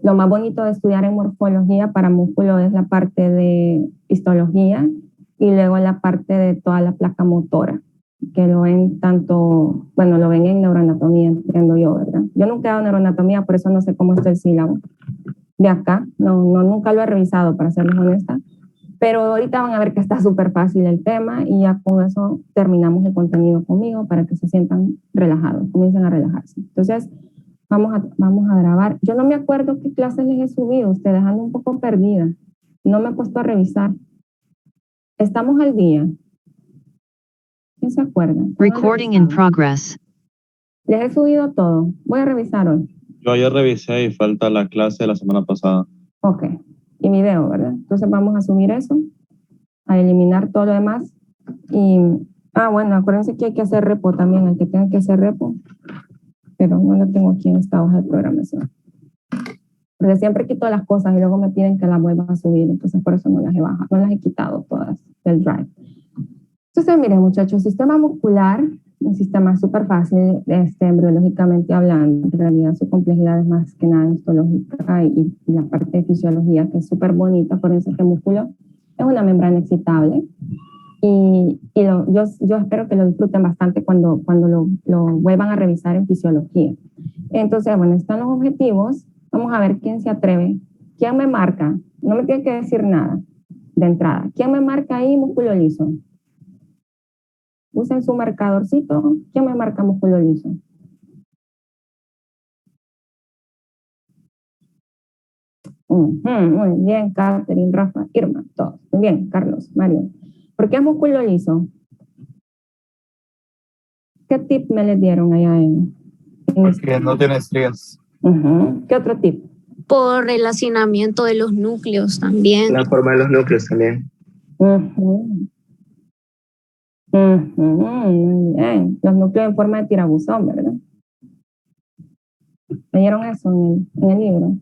Lo más bonito de estudiar en morfología para músculo es la parte de histología y luego la parte de toda la placa motora, que lo ven tanto, bueno, lo ven en neuroanatomía, entiendo yo, ¿verdad? Yo nunca he dado neuroanatomía, por eso no sé cómo está el sílabo de acá, nunca lo he revisado, para serles honesta, pero ahorita van a ver que está súper fácil el tema y ya con eso terminamos el contenido conmigo para que se sientan relajados, comiencen a relajarse. Entonces, vamos a grabar. Yo no me acuerdo qué clases les he subido, ustedes ando un poco perdida. No me he puesto a revisar. Estamos al día. ¿Quién se acuerda? Recording in progress. Les he subido todo. Voy a revisar hoy. Yo ayer revisé y falta la clase de la semana pasada. Ok. Y video, ¿verdad? Entonces vamos a subir eso, a eliminar todo lo demás. Y, bueno, acuérdense que hay que hacer repo también, el que tenga que hacer repo, pero no lo tengo aquí en esta hoja de programación. Porque siempre quito las cosas y luego me piden que las vuelva a subir, entonces por eso no las he bajado, no las he quitado todas del Drive. Entonces, miren muchachos, sistema muscular, un sistema súper fácil, embriológicamente hablando, en realidad su complejidad es más que nada histológica y la parte de fisiología que es súper bonita, por eso que el músculo es una membrana excitable y yo espero que lo disfruten bastante cuando lo vuelvan a revisar en fisiología. Entonces, bueno, están los objetivos. Vamos a ver quién se atreve. ¿Quién me marca? No me tiene que decir nada de entrada. ¿Quién me marca ahí músculo liso? Usen su marcadorcito. ¿Quién me marca músculo liso? Muy bien, Catherine, Rafa, Irma, todos. Muy bien, Carlos, Mario. ¿Por qué músculo liso? ¿Qué tip me les dieron allá Porque no tiene estrías. ¿Qué otro tip? Por relacionamiento de los núcleos también. La forma de los núcleos también. Muy bien. Los núcleos en forma de tirabuzón, ¿verdad? ¿Leyeron eso en el libro?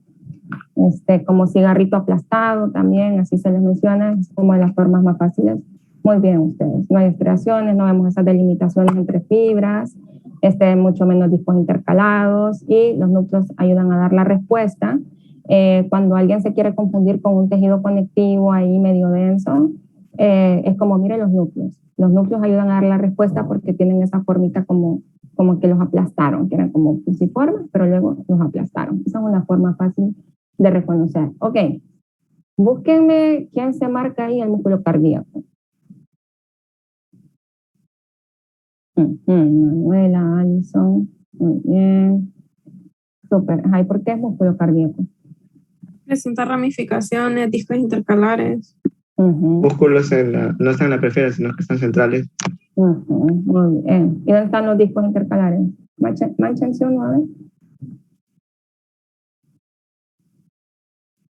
Como cigarrito aplastado también, así se les menciona, es como de las formas más fáciles. Muy bien ustedes, no hay estriaciones, no vemos esas delimitaciones entre fibras, mucho menos discos intercalados y los núcleos ayudan a dar la respuesta. Cuando alguien se quiere confundir con un tejido conectivo ahí medio denso, es como, mire los núcleos ayudan a dar la respuesta porque tienen esa formita como que los aplastaron, que eran como fusiformes, pero luego los aplastaron. Esa es una forma fácil de reconocer. Ok, búsquenme quién se marca ahí el músculo cardíaco. Manuela, Alison, muy bien. Súper. Ay, ¿por qué es músculo cardíaco? Presenta ramificaciones, discos intercalares. Músculos no están en la periferia, sino que están centrales. Muy bien. ¿Y dónde están los discos intercalares? Mánchense uno, a ver.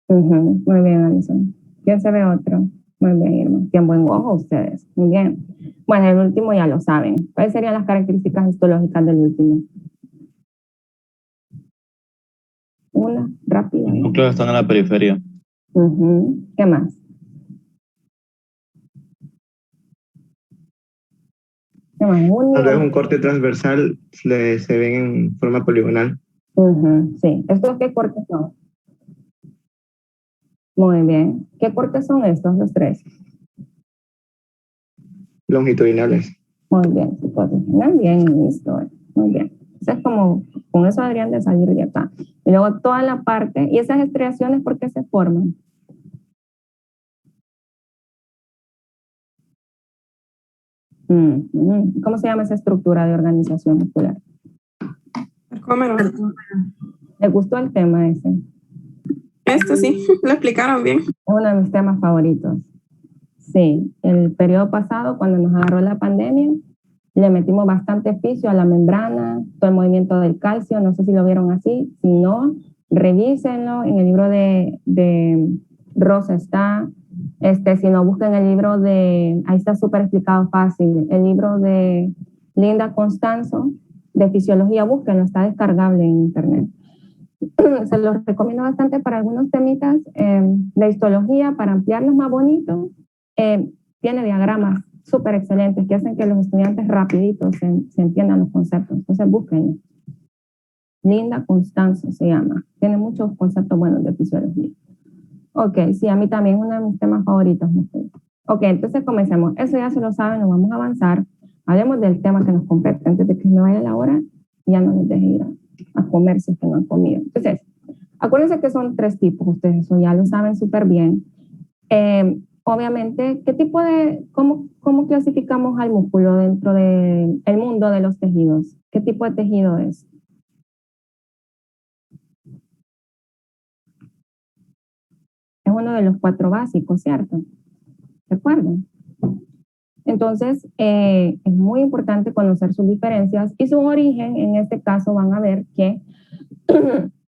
Muy bien, Alison. ¿Quién se ve otro? Muy bien, Irma. Tienen buen ojo ustedes. Muy bien. Bueno, el último ya lo saben. ¿Cuáles serían las características histológicas del último? Una, rápida. Los núcleos están en la periferia. ¿Qué más? ¿Qué más? Cuando es un corte transversal, se ven en forma poligonal. Sí. ¿Estos qué cortes son? Muy bien. ¿Qué cortes son estos, los tres? Longitudinales. Muy bien. Muy bien, listo. Muy bien. Entonces, como con eso deberían de salir de acá. Y luego toda la parte, ¿y esas estriaciones por qué se forman? ¿Cómo se llama esa estructura de organización muscular? Sarcómero. ¿Le gustó el tema ese? Sí, lo explicaron bien. Es uno de mis temas favoritos. Sí, el periodo pasado, cuando nos agarró la pandemia, le metimos bastante fisio a la membrana, todo el movimiento del calcio, no sé si lo vieron así, si no, revísenlo, en el libro de Rosa está, si no, busquen el libro ahí está súper explicado fácil, el libro de Linda Constanzo, de fisiología, búsquenlo, está descargable en internet. Se los recomiendo bastante para algunos temitas de histología, para ampliarlos más bonitos. Tiene diagramas súper excelentes que hacen que los estudiantes rapiditos se entiendan los conceptos. Entonces, búsquenlo. Linda Constanzo se llama. Tiene muchos conceptos buenos de fisiología. Ok, sí, a mí también es uno de mis temas favoritos. Ok, entonces comencemos. Eso ya se lo saben, nos vamos a avanzar. Hablemos del tema que nos compete antes de que me vaya la hora y ya no nos deje ir a comer si es que no han comido. Entonces, acuérdense que son 3 tipos, ustedes eso ya lo saben súper bien. Obviamente, ¿qué tipo de, cómo clasificamos al músculo dentro del mundo de los tejidos? ¿Qué tipo de tejido es? Es uno de los 4 básicos, ¿cierto? ¿Recuerdan? Entonces, es muy importante conocer sus diferencias y su origen. En este caso van a ver que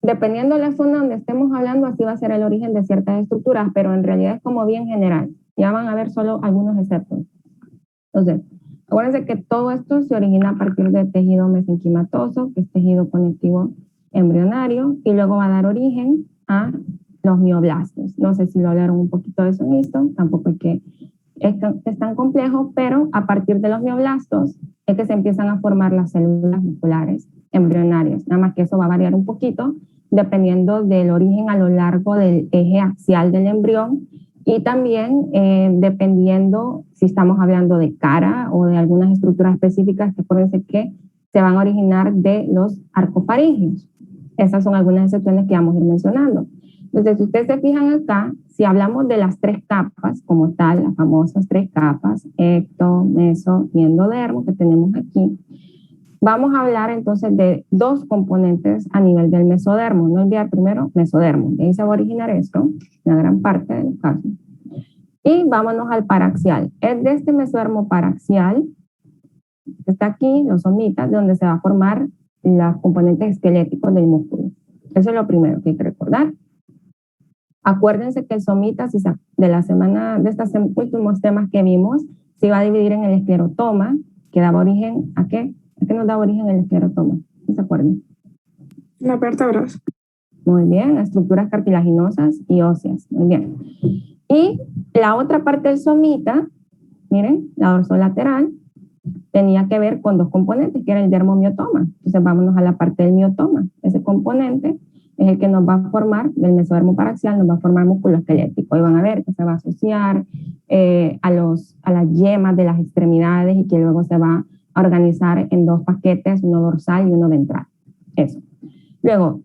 dependiendo de la zona donde estemos hablando, así va a ser el origen de ciertas estructuras, pero en realidad es como bien general. Ya van a ver solo algunos exceptos. Entonces, acuérdense que todo esto se origina a partir del tejido mesenquimatoso, que es tejido conectivo embrionario, y luego va a dar origen a los mioblastos. No sé si lo hablaron un poquito de eso en esto, tampoco es que es tan complejo, pero a partir de los mioblastos es que se empiezan a formar las células musculares embrionarias. Nada más que eso va a variar un poquito dependiendo del origen a lo largo del eje axial del embrión y también dependiendo si estamos hablando de cara o de algunas estructuras específicas que acuérdense que se van a originar de los arcofaringeos. Esas son algunas excepciones que vamos a ir mencionando. Entonces, si ustedes se fijan acá, si hablamos de las 3 capas como tal, las famosas 3 capas, ecto, meso y endodermo que tenemos aquí, vamos a hablar entonces de 2 componentes a nivel del mesodermo. No olvidar primero mesodermo. De ahí se va a originar esto, la gran parte de los casos. Y vámonos al paraxial. Es de este mesodermo paraxial, que está aquí, los somitas, de donde se va a formar los componentes esqueléticos del músculo. Eso es lo primero que hay que recordar. Acuérdense que el somita, de la semana, de estos últimos temas que vimos, se iba a dividir en el esclerotoma, que daba origen ¿a qué? ¿A qué nos daba origen el esclerotoma? ¿Sí se acuerdan? Las vértebras. Muy bien, estructuras cartilaginosas y óseas. Muy bien. Y la otra parte del somita, miren, la dorsolateral, tenía que ver con 2 componentes, que era el dermomiotoma. Entonces vámonos a la parte del miotoma. Ese componente es el que nos va a formar, del mesodermo paraxial, nos va a formar músculo esquelético. Y van a ver que se va a asociar a las yemas de las extremidades y que luego se va a organizar en 2 paquetes, uno dorsal y uno ventral. Eso. Luego,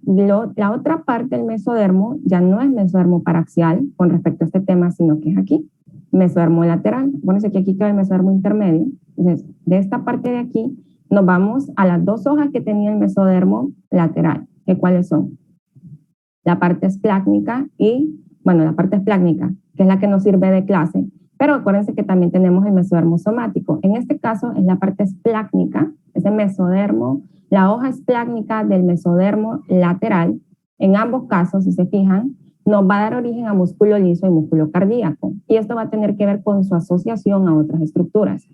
la otra parte del mesodermo ya no es mesodermo paraxial con respecto a este tema, sino que es aquí, mesodermo lateral. Acuérdense que aquí queda el mesodermo intermedio. Entonces, de esta parte de aquí, nos vamos a las 2 hojas que tenía el mesodermo lateral. ¿Que cuáles son? La parte esplácnica y, bueno, la parte esplácnica, que es la que nos sirve de clase, pero acuérdense que también tenemos el mesodermo somático. En este caso es la parte esplácnica, ese mesodermo, la hoja esplácnica del mesodermo lateral. En ambos casos, si se fijan, nos va a dar origen a músculo liso y músculo cardíaco. Y esto va a tener que ver con su asociación a otras estructuras.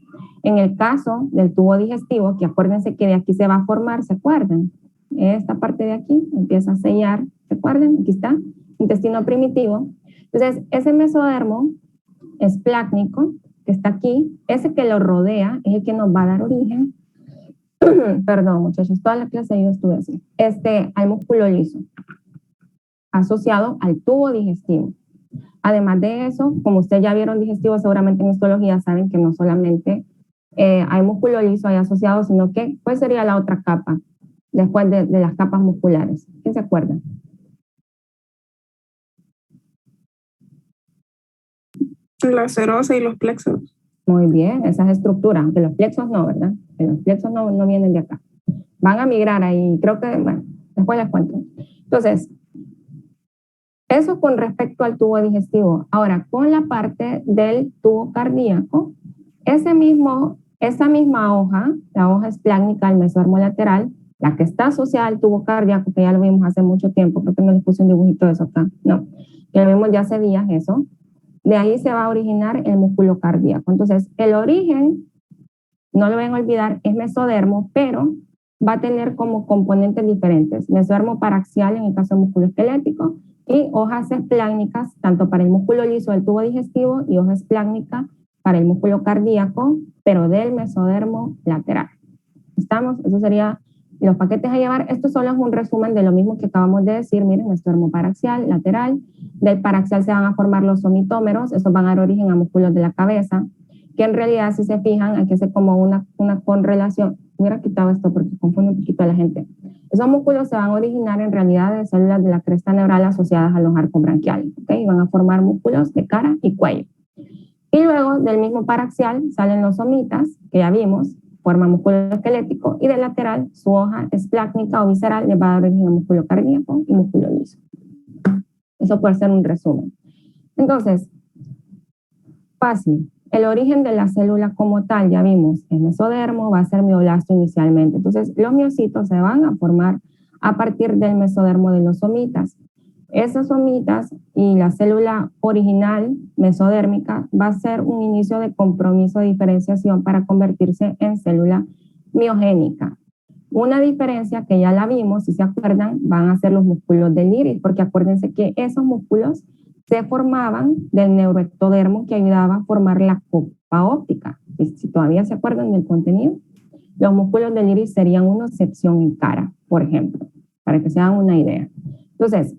En el caso del tubo digestivo, que acuérdense que de aquí se va a formar, ¿se acuerdan? Esta parte de aquí empieza a sellar, ¿se acuerdan? Aquí está, intestino primitivo. Entonces, ese mesodermo esplácnico que está aquí, ese que lo rodea es el que nos va a dar origen, perdón muchachos, toda la clase yo estuve así, al músculo liso, asociado al tubo digestivo. Además de eso, como ustedes ya vieron digestivo, seguramente en histología saben que no solamente hay músculo liso ahí asociado, sino que, ¿cuál sería la otra capa? Después de las capas musculares. ¿Quién se acuerda? La serosa y los plexos. Muy bien, esas estructuras, aunque los plexos no, ¿verdad? Que los plexos no vienen de acá. Van a migrar ahí, creo que, bueno, después les cuento. Entonces, eso con respecto al tubo digestivo. Ahora, con la parte del tubo cardíaco, esa misma hoja, la hoja esplácnica del mesodermo lateral, la que está asociada al tubo cardíaco, que ya lo vimos hace mucho tiempo, creo que no les puse un dibujito de eso acá, no, que lo vimos ya hace días eso, de ahí se va a originar el músculo cardíaco. Entonces, el origen, no lo van a olvidar, es mesodermo, pero va a tener como componentes diferentes, mesodermo paraxial en el caso del músculo esquelético y hojas esplácnicas, tanto para el músculo liso del tubo digestivo y hoja esplácnica para el músculo cardíaco, pero del mesodermo lateral. ¿Estamos? Eso sería Los paquetes a llevar, esto solo es un resumen de lo mismo que acabamos de decir. Miren, mesodermo paraxial, lateral. Del paraxial se van a formar los somitómeros, esos van a dar origen a músculos de la cabeza, que en realidad, si se fijan, aquí hace como una correlación. Hubiera quitado esto porque confunde un poquito a la gente. Esos músculos se van a originar en realidad de células de la cresta neural asociadas a los arcos branquiales, ¿ok? Van a formar músculos de cara y cuello. Y luego del mismo paraxial salen los somitas, que ya vimos, forma músculo esquelético, y del lateral su hoja esplácnica o visceral les va a dar origen a músculo cardíaco y músculo liso. Eso puede ser un resumen. Entonces, fácil. El origen de la célula como tal, ya vimos, es mesodermo, va a ser mioblasto inicialmente. Entonces, los miocitos se van a formar a partir del mesodermo de los somitas. Esas somitas y la célula original mesodérmica va a ser un inicio de compromiso de diferenciación para convertirse en célula miogénica. Una diferencia que ya la vimos, si se acuerdan, van a ser los músculos del iris, porque acuérdense que esos músculos se formaban del neuroectodermo que ayudaba a formar la copa óptica. Y si todavía se acuerdan del contenido, los músculos del iris serían una sección en cara, por ejemplo, para que se hagan una idea. Entonces,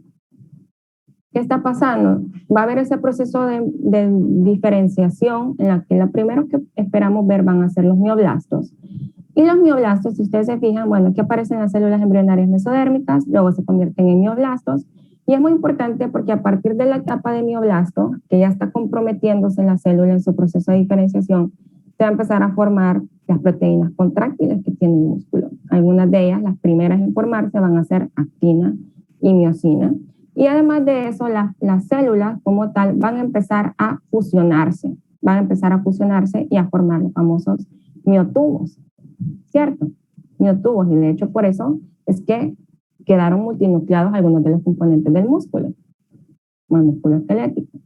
¿qué está pasando? Va a haber ese proceso de diferenciación en la que lo primero que esperamos ver van a ser los mioblastos. Y los mioblastos, si ustedes se fijan, bueno, aquí aparecen las células embrionarias mesodérmicas, luego se convierten en mioblastos. Y es muy importante porque a partir de la etapa de mioblasto, que ya está comprometiéndose la célula en su proceso de diferenciación, se va a empezar a formar las proteínas contráctiles que tiene el músculo. Algunas de ellas, las primeras en formarse, van a ser actina y miocina. Y además de eso, las células como tal van a empezar a fusionarse. Van a empezar a fusionarse y a formar los famosos miotubos, ¿cierto? Miotubos. Y de hecho por eso es que quedaron multinucleados algunos de los componentes del músculo, como el músculo esquelético.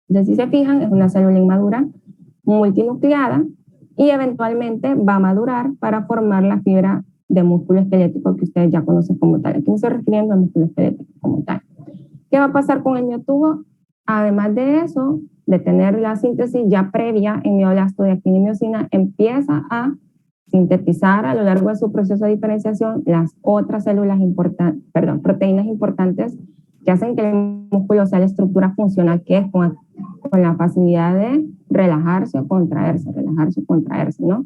Entonces, si se fijan, es una célula inmadura multinucleada y eventualmente va a madurar para formar la fibra de músculo esquelético que ustedes ya conocen como tal. Aquí me estoy refiriendo al músculo esquelético como tal. ¿Qué va a pasar con el miotubo? Además de eso, de tener la síntesis ya previa en mioblasto de actina y miocina, empieza a sintetizar a lo largo de su proceso de diferenciación las otras células importantes, proteínas importantes que hacen que el músculo sea la estructura funcional que es con la facilidad de relajarse o contraerse, ¿no?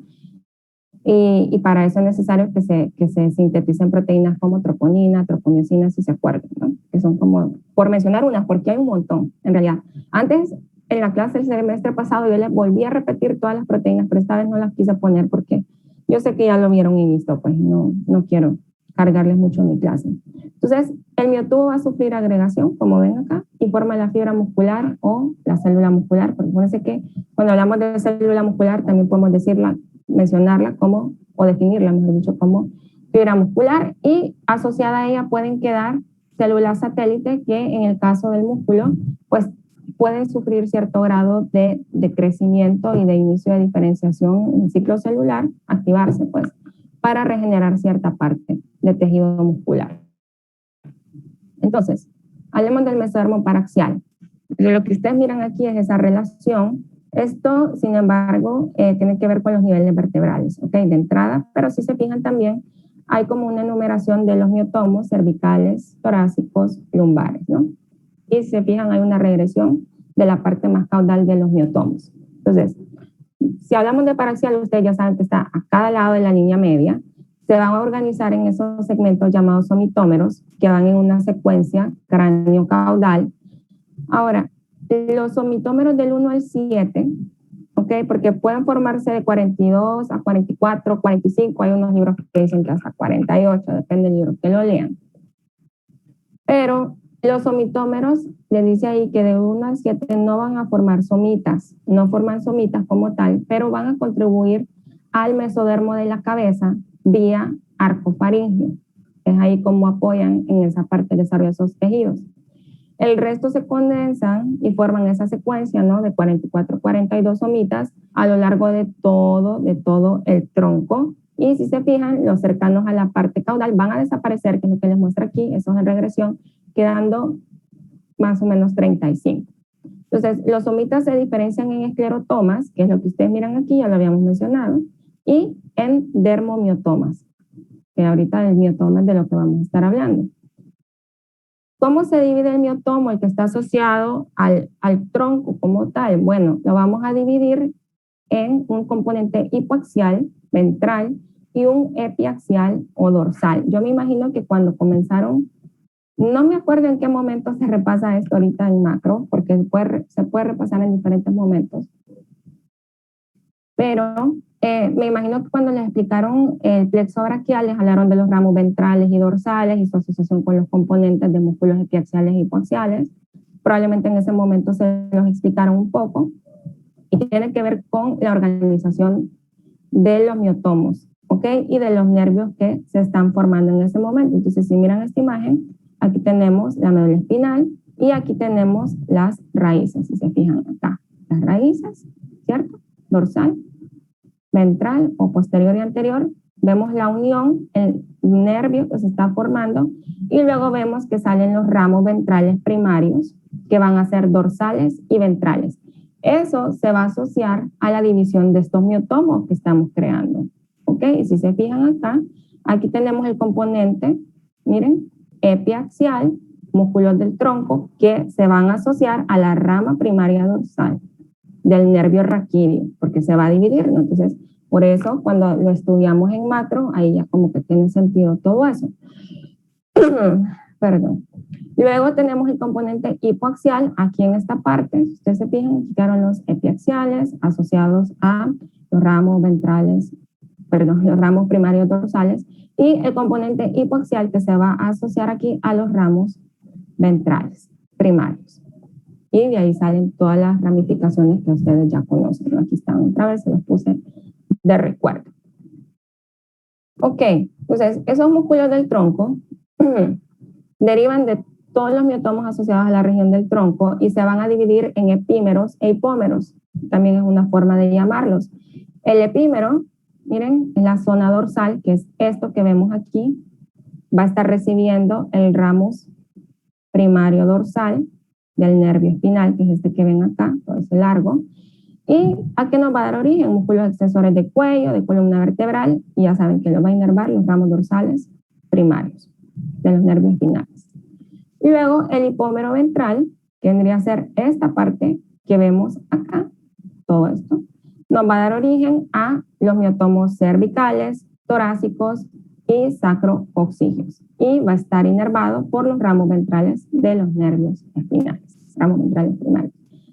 Y para eso es necesario que se sinteticen proteínas como troponina, tropomicina, si se acuerdan, ¿no? Que son como, por mencionar unas, porque hay un montón, en realidad. Antes, en la clase del semestre pasado, yo les volví a repetir todas las proteínas, pero esta vez no las quise poner porque yo sé que ya lo vieron y listo, pues no quiero cargarles mucho en mi clase. Entonces, el miotubo va a sufrir agregación, como ven acá, y forma la fibra muscular o la célula muscular, porque fíjense que cuando hablamos de célula muscular también podemos mencionarla como, o definirla, mejor dicho, como fibra muscular, y asociada a ella pueden quedar células satélite que en el caso del músculo, pues pueden sufrir cierto grado de crecimiento y de inicio de diferenciación en el ciclo celular, activarse pues, para regenerar cierta parte de tejido muscular. Entonces, hablemos del mesodermo paraxial. Lo que ustedes miran aquí es esa relación. Esto, sin embargo, tiene que ver con los niveles vertebrales, ¿ok? De entrada, pero si se fijan también, hay como una enumeración de los miotomos cervicales, torácicos, lumbares, ¿no? Y si se fijan, hay una regresión de la parte más caudal de los miotomos. Entonces, si hablamos de paraxial, ustedes ya saben que está a cada lado de la línea media. Se van a organizar en esos segmentos llamados somitómeros, que van en una secuencia cráneo-caudal. Ahora, los somitómeros del 1 al 7, ¿ok? Porque pueden formarse de 42 a 44, 45, hay unos libros que dicen que hasta 48, depende del libro que lo lean. Pero los somitómeros, les dice ahí que de 1 al 7 no van a formar somitas, no forman somitas como tal, pero van a contribuir al mesodermo de la cabeza vía arco faríngeo. Es ahí como apoyan en esa parte del desarrollo de esos tejidos. El resto se condensan y forman esa secuencia, ¿no? De 44, 42 somitas a lo largo de todo el tronco. Y si se fijan, los cercanos a la parte caudal van a desaparecer, que es lo que les muestra aquí, eso es en regresión, quedando más o menos 35. Entonces, los somitas se diferencian en esclerotomas, que es lo que ustedes miran aquí, ya lo habíamos mencionado, y en dermomiotomas. que ahorita el miotoma es de lo que vamos a estar hablando. ¿Cómo se divide el miotomo, el que está asociado al tronco como tal? Bueno, lo vamos a dividir en un componente hipoaxial, ventral, y un epiaxial o dorsal. Yo me imagino que cuando comenzaron, no me acuerdo en qué momento se repasa esto ahorita en macro, porque se puede repasar en diferentes momentos. Pero me imagino que cuando les explicaron el plexo braquial, les hablaron de los ramos ventrales y dorsales y su asociación con los componentes de músculos epiaxiales e hipoaxiales. Probablemente en ese momento se los explicaron un poco y tiene que ver con la organización de los miotomos, ¿ok? Y de los nervios que se están formando en ese momento. Entonces, si miran esta imagen, aquí tenemos la médula espinal y aquí tenemos las raíces, si se fijan acá. Las raíces, ¿cierto? Dorsal, ventral o posterior y anterior. Vemos la unión, el nervio que se está formando y luego vemos que salen los ramos ventrales primarios que van a ser dorsales y ventrales. Eso se va a asociar a la división de estos miotomos que estamos creando. ¿Ok? Y si se fijan acá, aquí tenemos el componente, miren, epiaxial, músculos del tronco, que se van a asociar a la rama primaria dorsal del nervio raquídeo, porque se va a dividir, ¿no? Entonces, por eso, cuando lo estudiamos en macro, ahí ya como que tiene sentido todo eso. Perdón. Luego tenemos el componente hipoaxial aquí en esta parte. Si ustedes se fijan, quedaron los epiaxiales asociados a los ramos ventrales, perdón, los ramos primarios dorsales y el componente hipoaxial que se va a asociar aquí a los ramos ventrales primarios. Y de ahí salen todas las ramificaciones que ustedes ya conocen, ¿no? Aquí están otra vez, se los puse de recuerdo. Ok, entonces esos músculos del tronco derivan de todos los miotomos asociados a la región del tronco y se van a dividir en epímeros e hipómeros. También es una forma de llamarlos. El epímero, miren, es la zona dorsal, que es esto que vemos aquí. Va a estar recibiendo el ramus primario dorsal del nervio espinal, que es este que ven acá, todo ese largo. ¿Y a qué nos va a dar origen? Músculos extensores de cuello, de columna vertebral, y ya saben que lo va a inervar los ramos dorsales primarios de los nervios espinales. Y luego el hipómero ventral, que vendría a ser esta parte que vemos acá, todo esto, nos va a dar origen a los miotomos cervicales, torácicos y sacrococcygeos. Y va a estar inervado por los ramos ventrales de los nervios espinales, ramos ventrales primarios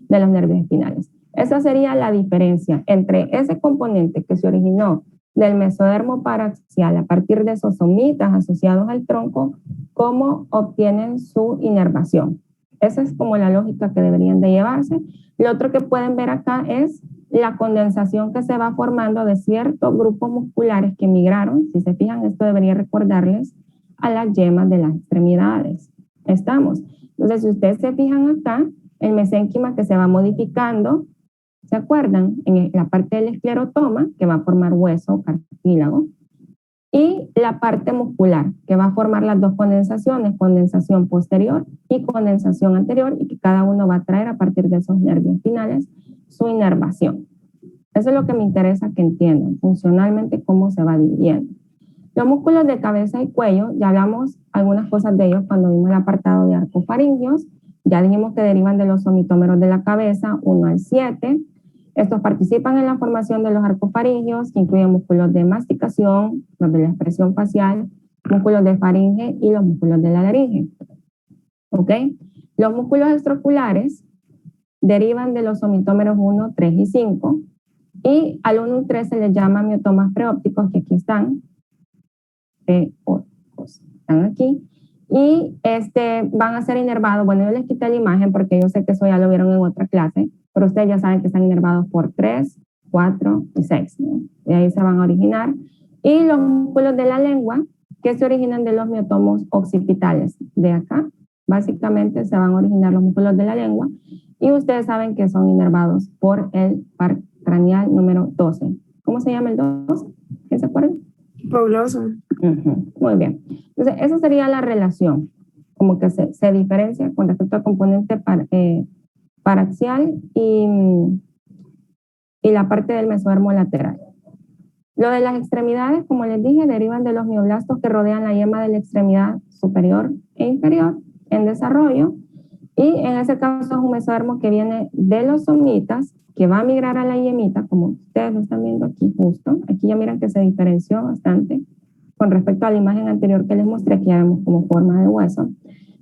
de los nervios espinales. Esa sería la diferencia entre ese componente que se originó del mesodermo paraxial a partir de esos somitas asociados al tronco, cómo obtienen su inervación. Esa es como la lógica que deberían de llevarse. Lo otro que pueden ver acá es la condensación que se va formando de ciertos grupos musculares que migraron. Si se fijan, esto debería recordarles a las yemas de las extremidades. ¿Estamos? Entonces, si ustedes se fijan acá, el mesénquima que se va modificando, ¿se acuerdan? En la parte del esclerotoma, que va a formar hueso o cartílago, y la parte muscular, que va a formar las dos condensaciones, condensación posterior y condensación anterior, y que cada uno va a traer a partir de esos nervios espinales su inervación. Eso es lo que me interesa que entiendan, funcionalmente cómo se va dividiendo. Los músculos de cabeza y cuello, ya hablamos algunas cosas de ellos cuando vimos el apartado de arcofaringios. Ya dijimos que derivan de los somitómeros de la cabeza, 1 al 7. Estos participan en la formación de los arcofaringios, que incluyen músculos de masticación, los de la expresión facial, músculos de faringe y los músculos de la laringe. ¿Ok? Los músculos extraoculares derivan de los somitómeros 1, 3 y 5. Y al 1 y 3 se les llama miotomas preópticos, que aquí están. Están aquí. Y van a ser inervados. Bueno, yo les quité la imagen porque yo sé que eso ya lo vieron en otra clase, pero ustedes ya saben que están inervados por 3, 4 y 6, ¿no? Y ahí se van a originar. Y los músculos de la lengua, que se originan de los miotomos occipitales. De acá, básicamente se van a originar los músculos de la lengua. Y ustedes saben que son inervados por el par craneal número 12. ¿Cómo se llama el 12? ¿Quién se acuerda? Fabuloso. Muy bien. Entonces, esa sería la relación, como que se diferencia con respecto al componente paraxial y la parte del mesodermo lateral. Lo de las extremidades, como les dije, derivan de los mioblastos que rodean la yema de la extremidad superior e inferior en desarrollo. Y en ese caso es un mesodermo que viene de los somitas, que va a migrar a la yemita, como ustedes lo están viendo aquí justo. Aquí ya miran que se diferenció bastante con respecto a la imagen anterior que les mostré, que ya vemos como forma de hueso.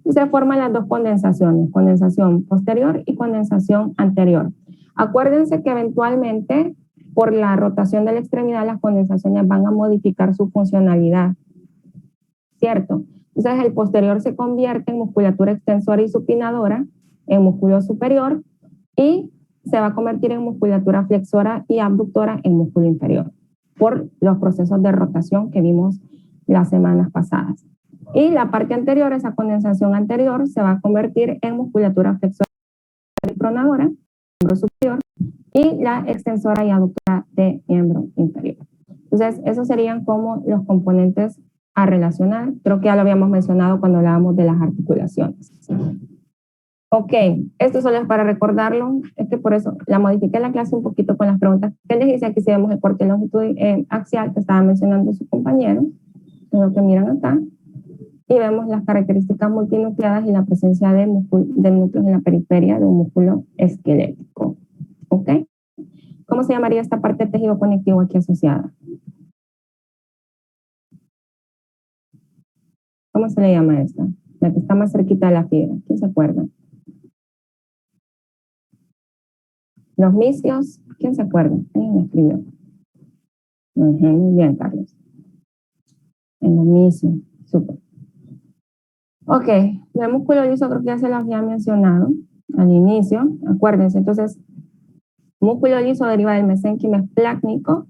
Y se forman las dos condensaciones, condensación posterior y condensación anterior. Acuérdense que eventualmente, por la rotación de la extremidad, las condensaciones van a modificar su funcionalidad, ¿cierto? Entonces el posterior se convierte en musculatura extensora y supinadora, en músculo superior, y se va a convertir en musculatura flexora y abductora en músculo inferior, por los procesos de rotación que vimos las semanas pasadas. Y la parte anterior, esa condensación anterior, se va a convertir en musculatura flexora y pronadora, miembro superior, y la extensora y abductora de miembro inferior. Entonces, esos serían como los componentes a relacionar. Creo que ya lo habíamos mencionado cuando hablábamos de las articulaciones. Ok, esto solo es para recordarlo. Es que por eso la modifiqué la clase un poquito con las preguntas que les hice. Aquí si vemos el corte de longitud axial que estaba mencionando su compañero, es lo que miran acá. Y vemos las características multinucleadas y la presencia de núcleos en la periferia de un músculo esquelético. ¿Ok? ¿Cómo se llamaría esta parte del tejido conectivo aquí asociada? ¿Cómo se le llama esta? La que está más cerquita de la fibra. ¿Quién se acuerda? Los misios. ¿Quién se acuerda? Alguien me escribió. Muy bien, Carlos. En los misios. Súper. Ok, el músculo liso creo que ya se lo había mencionado al inicio. Acuérdense, entonces, músculo liso deriva del mesénquima esplácnico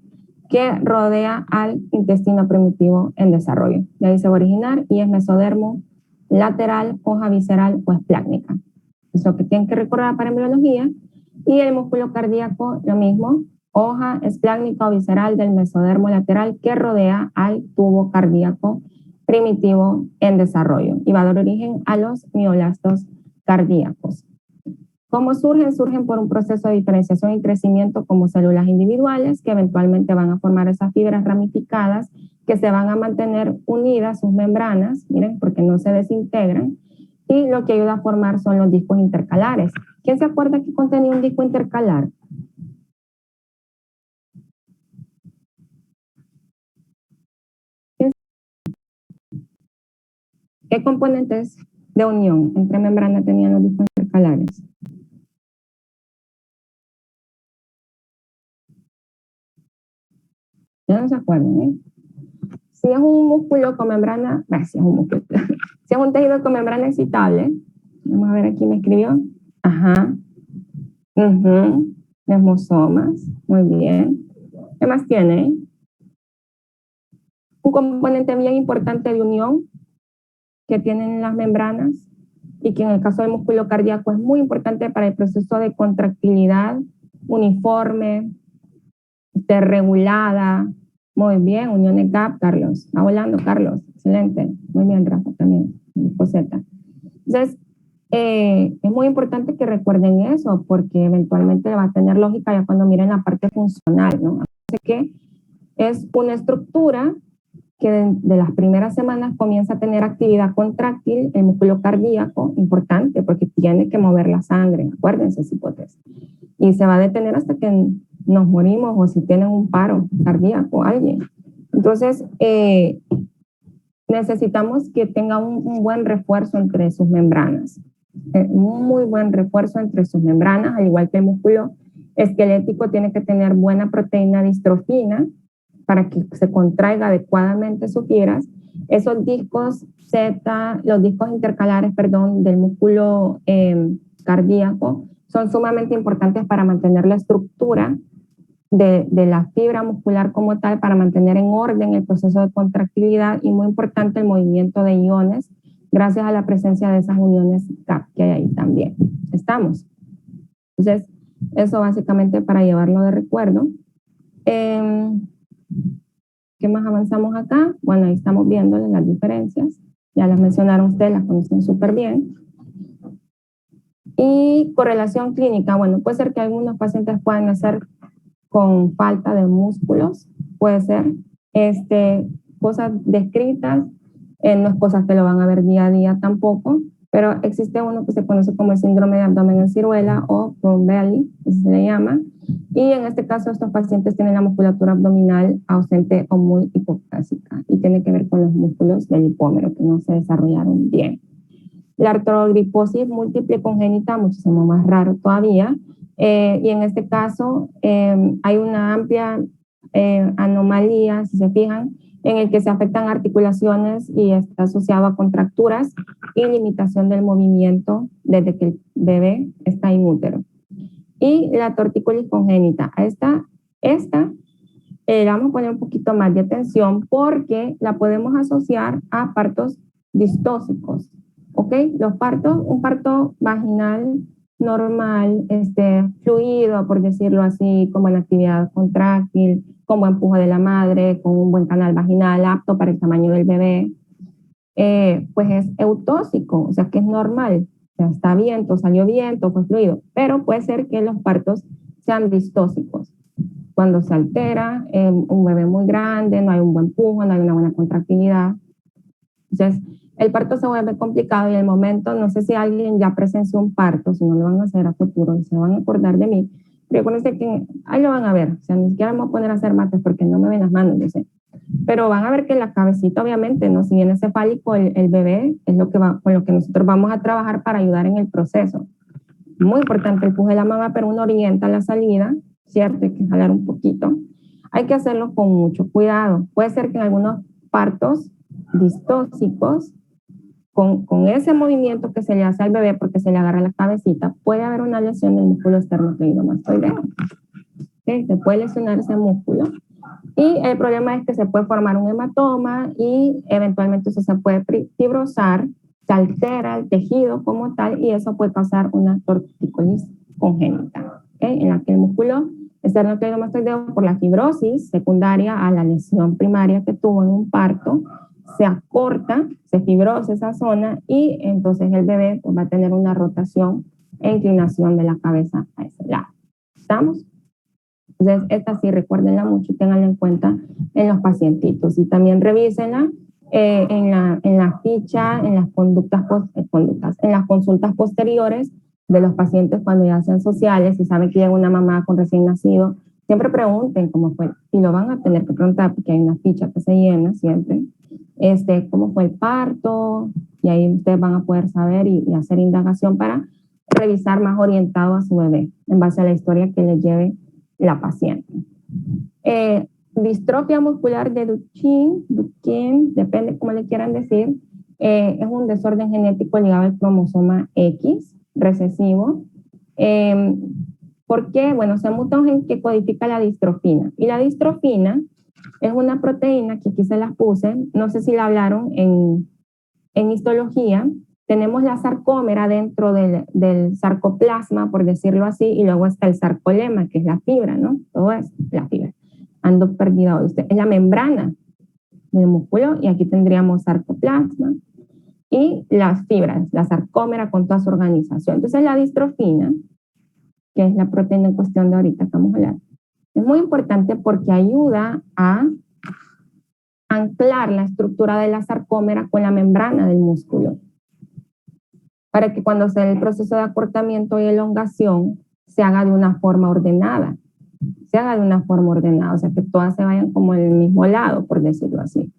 que rodea al intestino primitivo en desarrollo. De ahí se va a originar y es mesodermo lateral, hoja visceral o esplácnica. Eso que tienen que recordar para embriología. Y el músculo cardíaco, lo mismo, hoja esplácnica o visceral del mesodermo lateral que rodea al tubo cardíaco primitivo en desarrollo y va a dar origen a los mioblastos cardíacos. ¿Cómo surgen? Surgen por un proceso de diferenciación y crecimiento como células individuales que eventualmente van a formar esas fibras ramificadas que se van a mantener unidas sus membranas, miren, porque no se desintegran, y lo que ayuda a formar son los discos intercalares. ¿Quién se acuerda que contenía un disco intercalar? ¿Qué componentes de unión entre membranas tenían los discos intercalares? Ya no se acuerdan, ¿eh? Si es un músculo con membrana, si es un músculo, si es un tejido con membrana excitable, vamos a ver aquí me escribió, ajá, desmosomas, muy bien. ¿Qué más tiene? Un componente bien importante de unión que tienen las membranas y que en el caso del músculo cardíaco es muy importante para el proceso de contractilidad uniforme, regulada. Muy bien, uniones GAP, Carlos. Está volando, Carlos. Excelente. Muy bien, Rafa, también. Coseta. Entonces, es muy importante que recuerden eso, porque eventualmente va a tener lógica ya cuando miren la parte funcional, ¿no? Así que es una estructura que de las primeras semanas comienza a tener actividad contráctil, el músculo cardíaco, importante, porque tiene que mover la sangre, acuérdense, esa hipótesis. Y se va a detener hasta que nos morimos o si tienen un paro cardíaco alguien. Entonces, necesitamos que tenga un buen refuerzo entre sus membranas. Un muy buen refuerzo entre sus membranas, al igual que el músculo esquelético tiene que tener buena proteína distrofina para que se contraiga adecuadamente sus fibras. Esos discos los discos intercalares, del músculo cardíaco son sumamente importantes para mantener la estructura de la fibra muscular como tal, para mantener en orden el proceso de contractilidad y muy importante el movimiento de iones gracias a la presencia de esas uniones CAP que hay ahí también. ¿Estamos? Entonces, eso básicamente para llevarlo de recuerdo. ¿Qué más avanzamos acá? Bueno, ahí estamos viendo las diferencias. Ya las mencionaron ustedes, las conocen súper bien. Y correlación clínica. Bueno, puede ser que algunos pacientes puedan nacer con falta de músculos puede ser. Cosas descritas, no es cosas que lo van a ver día a día tampoco, pero existe uno que se conoce como el síndrome de abdomen en ciruela o Crown Belly, así se le llama, y en este caso estos pacientes tienen la musculatura abdominal ausente o muy hipoplásica y tiene que ver con los músculos del hipómero que no se desarrollaron bien. La artrogriposis múltiple congénita, muchísimo más raro todavía, y en este caso hay una amplia anomalía, si se fijan, en el que se afectan articulaciones y está asociado a contracturas y limitación del movimiento desde que el bebé está inútero. Y la tortícolis congénita, esta le vamos a poner un poquito más de atención porque la podemos asociar a partos distóxicos, ¿ok? Los partos, un parto vaginal normal, fluido, por decirlo así, con buena actividad contráctil, con buen empuje de la madre, con un buen canal vaginal apto para el tamaño del bebé, pues es eutóxico, o sea que es normal, o sea, está bien, todo salió bien, todo fue fluido, pero puede ser que los partos sean distóxicos. Cuando se altera, un bebé muy grande, no hay un buen empuje, no hay una buena contractilidad. Entonces, el parto se vuelve complicado y en el momento, no sé si alguien ya presenció un parto, si no lo van a hacer a futuro y se van a acordar de mí, pero acuérdense que ahí lo van a ver, o sea, ni siquiera me voy a poner a hacer mates porque no me ven las manos, yo sé. Pero van a ver que la cabecita, obviamente, ¿no? Si viene cefálico, el bebé es lo que con lo que nosotros vamos a trabajar para ayudar en el proceso. Muy importante el empuje de la mamá, pero uno orienta la salida, ¿cierto? Hay que jalar un poquito. Hay que hacerlo con mucho cuidado. Puede ser que en algunos partos distóxicos, con ese movimiento que se le hace al bebé porque se le agarra la cabecita, puede haber una lesión del músculo esternocleidomastoideo. ¿Okay? Se puede lesionar ese músculo. Y el problema es que se puede formar un hematoma y eventualmente eso se puede fibrosar, se altera el tejido como tal y eso puede causar una tortícolis congénita, ¿okay? En la que el músculo esternocleidomastoideo, por la fibrosis secundaria a la lesión primaria que tuvo en un parto, se acorta, se fibrosa esa zona y entonces el bebé pues, va a tener una rotación e inclinación de la cabeza a ese lado. ¿Estamos? Entonces, esta sí, recuérdenla mucho y tenganla en cuenta en los pacientitos. Y también revísenla en la ficha, en las en las consultas posteriores de los pacientes cuando ya sean sociales, si saben que llega una mamá con recién nacido, siempre pregunten cómo fue, y lo van a tener que preguntar porque hay una ficha que se llena siempre, cómo fue el parto, y ahí ustedes van a poder saber y hacer indagación para revisar más orientado a su bebé, en base a la historia que le lleve la paciente. Distrofia muscular de Duchenne, depende cómo le quieran decir, es un desorden genético ligado al cromosoma X recesivo. ¿Por qué? Bueno, se muta un gen que codifica la distrofina. Y la distrofina es una proteína que aquí se las puse, no sé si la hablaron en histología. Tenemos la sarcómera dentro del sarcoplasma, por decirlo así, y luego está el sarcolema, que es la fibra, ¿no? Todo es la fibra. Ando perdida hoy. Es la membrana del músculo y aquí tendríamos sarcoplasma y las fibras, la sarcómera con toda su organización. Entonces la distrofina, que es la proteína en cuestión de ahorita que vamos a hablar, es muy importante porque ayuda a anclar la estructura de la sarcómera con la membrana del músculo, para que cuando se dé el proceso de acortamiento y elongación se haga de una forma ordenada. O sea, que todas se vayan como en el mismo lado, por decirlo así.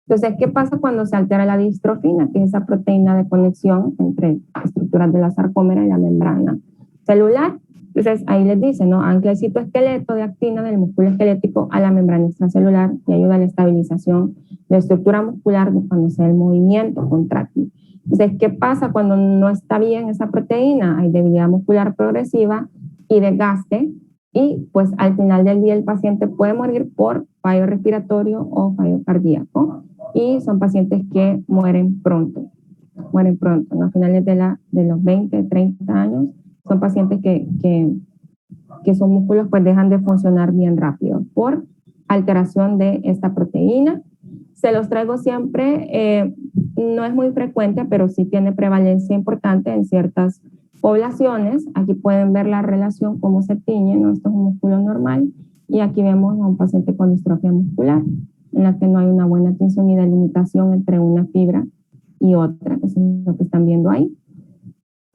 Entonces, ¿qué pasa cuando se altera la distrofina? Que es esa proteína de conexión entre estructuras de la sarcómera y la membrana celular. Entonces, ahí les dice, ¿no? Ancla el citoesqueleto de actina del músculo esquelético a la membrana extracelular y ayuda a la estabilización de la estructura muscular cuando se da el movimiento contráctil. Entonces, ¿qué pasa cuando no está bien esa proteína? Hay debilidad muscular progresiva y desgaste y pues al final del día el paciente puede morir por fallo respiratorio o fallo cardíaco y son pacientes que mueren pronto, ¿no? A finales de los 20, 30 años son pacientes que sus músculos pues dejan de funcionar bien rápido por alteración de esta proteína. Se los traigo siempre, no es muy frecuente, pero sí tiene prevalencia importante en ciertas poblaciones. Aquí pueden ver la relación, cómo se tiñe, ¿no? Esto es un músculo normal Y aquí vemos a un paciente con distrofia muscular, en la que no hay una buena tensión y delimitación entre una fibra y otra, que es lo que están viendo ahí.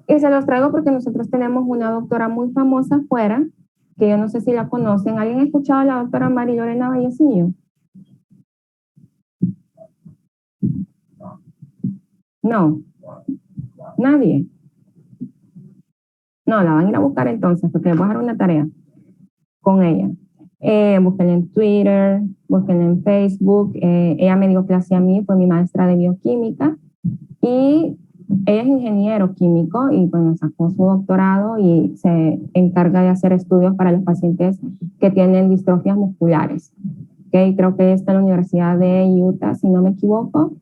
Y se los traigo porque nosotros tenemos una doctora muy famosa afuera, que yo no sé si la conocen. ¿Alguien ha escuchado a la doctora María Lorena Vallecillo? No. ¿Nadie? No, la van a ir a buscar entonces, porque voy a dar una tarea con ella. Búsquenla en Twitter, búsquenla en Facebook. Ella me dio clase a mí, fue mi maestra de bioquímica. Y ella es ingeniero químico y bueno, sacó su doctorado y se encarga de hacer estudios para los pacientes que tienen distrofias musculares. Okay, creo que está en la Universidad de Utah, si no me equivoco,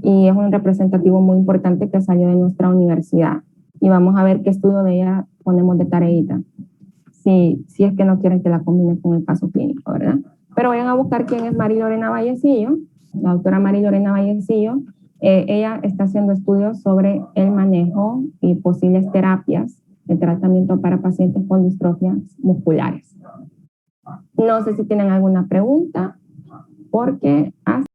y es un representativo muy importante que salió de nuestra universidad. Y vamos a ver qué estudio de ella ponemos de tareita, si es que no quieren que la combine con el caso clínico, ¿verdad? Pero vayan a buscar quién es María Lorena Vallecillo, la doctora María Lorena Vallecillo. Ella está haciendo estudios sobre el manejo y posibles terapias de tratamiento para pacientes con distrofias musculares. No sé si tienen alguna pregunta, porque hasta